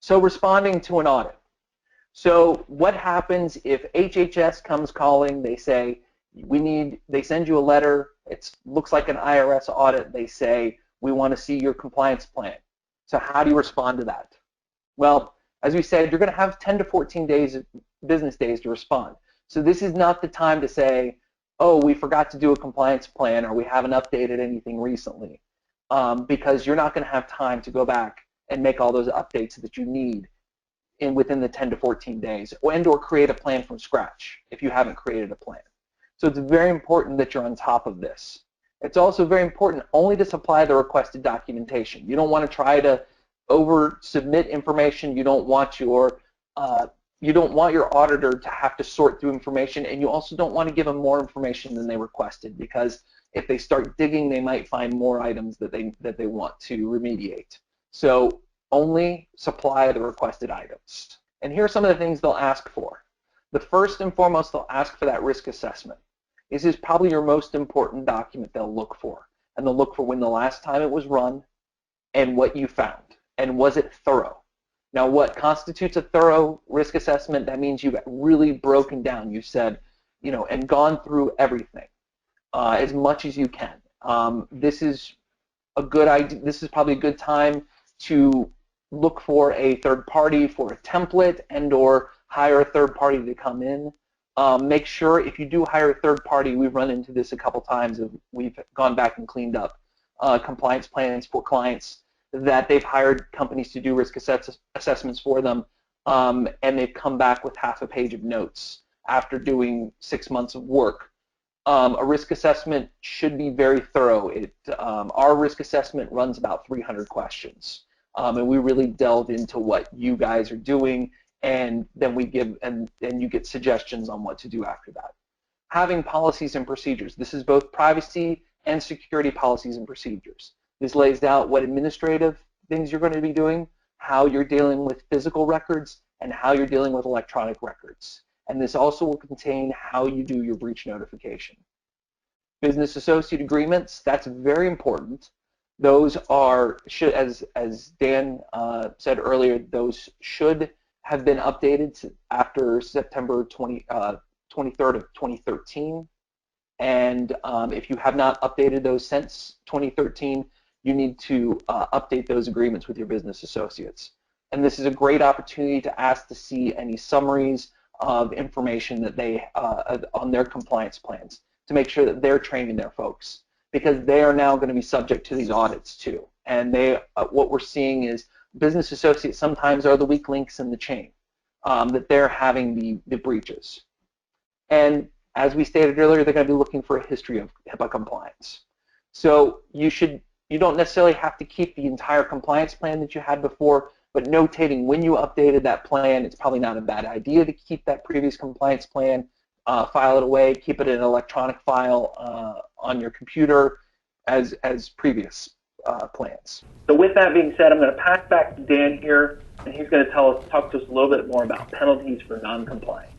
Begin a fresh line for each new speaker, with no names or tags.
So responding to an audit. So what happens if HHS comes calling, they say, they send you a letter, it looks like an IRS audit, they say, we want to see your compliance plan. So how do you respond to that? Well, as we said, you're going to have 10 to 14 business days to respond. So this is not the time to say, oh, we forgot to do a compliance plan or we haven't updated anything recently, because you're not going to have time to go back and make all those updates that you need within the 10 to 14 days, or create a plan from scratch if you haven't created a plan. So it's very important that you're on top of this. It's also very important only to supply the requested documentation. You don't want to try to over-submit information. You don't want your auditor to have to sort through information, and you also don't want to give them more information than they requested, because if they start digging, they might find more items that they want to remediate. So only supply the requested items. And here are some of the things they'll ask for. The first and foremost, they'll ask for that risk assessment. This is probably your most important document they'll look for. And they'll look for when the last time it was run and what you found. And was it thorough? Now, what constitutes a thorough risk assessment? That means you've really broken down. You said, and gone through everything as much as you can. This is a good idea. This is probably a good time to look for a third party for a template and/or hire a third party to come in. Make sure if you do hire a third party, we've run into this a couple times. We've gone back and cleaned up compliance plans for clients that they've hired companies to do risk assessments for them, and they've come back with half a page of notes after doing 6 months of work. A risk assessment should be very thorough. Our risk assessment runs about 300 questions, and we really delve into what you guys are doing, and then we give, and you get suggestions on what to do after that. Having policies and procedures. This is both privacy and security policies and procedures. This lays out what administrative things you're going to be doing, how you're dealing with physical records, and how you're dealing with electronic records. And this also will contain how you do your breach notification. Business associate agreements, that's very important. Those are, as Dan said earlier, those should have been updated after September 23rd of 2013. And if you have not updated those since 2013, you need to update those agreements with your business associates. And this is a great opportunity to ask to see any summaries of information that they on their compliance plans, to make sure that they're training their folks, because they are now going to be subject to these audits too. And what we're seeing is business associates sometimes are the weak links in the chain, that they're having the breaches. And as we stated earlier, they're going to be looking for a history of HIPAA compliance. So you don't necessarily have to keep the entire compliance plan that you had before, but notating when you updated that plan, it's probably not a bad idea to keep that previous compliance plan, file it away, keep it in an electronic file on your computer as previous plans. So with that being said, I'm going to pass back to Dan here, and he's going to talk to us a little bit more about penalties for non-compliance.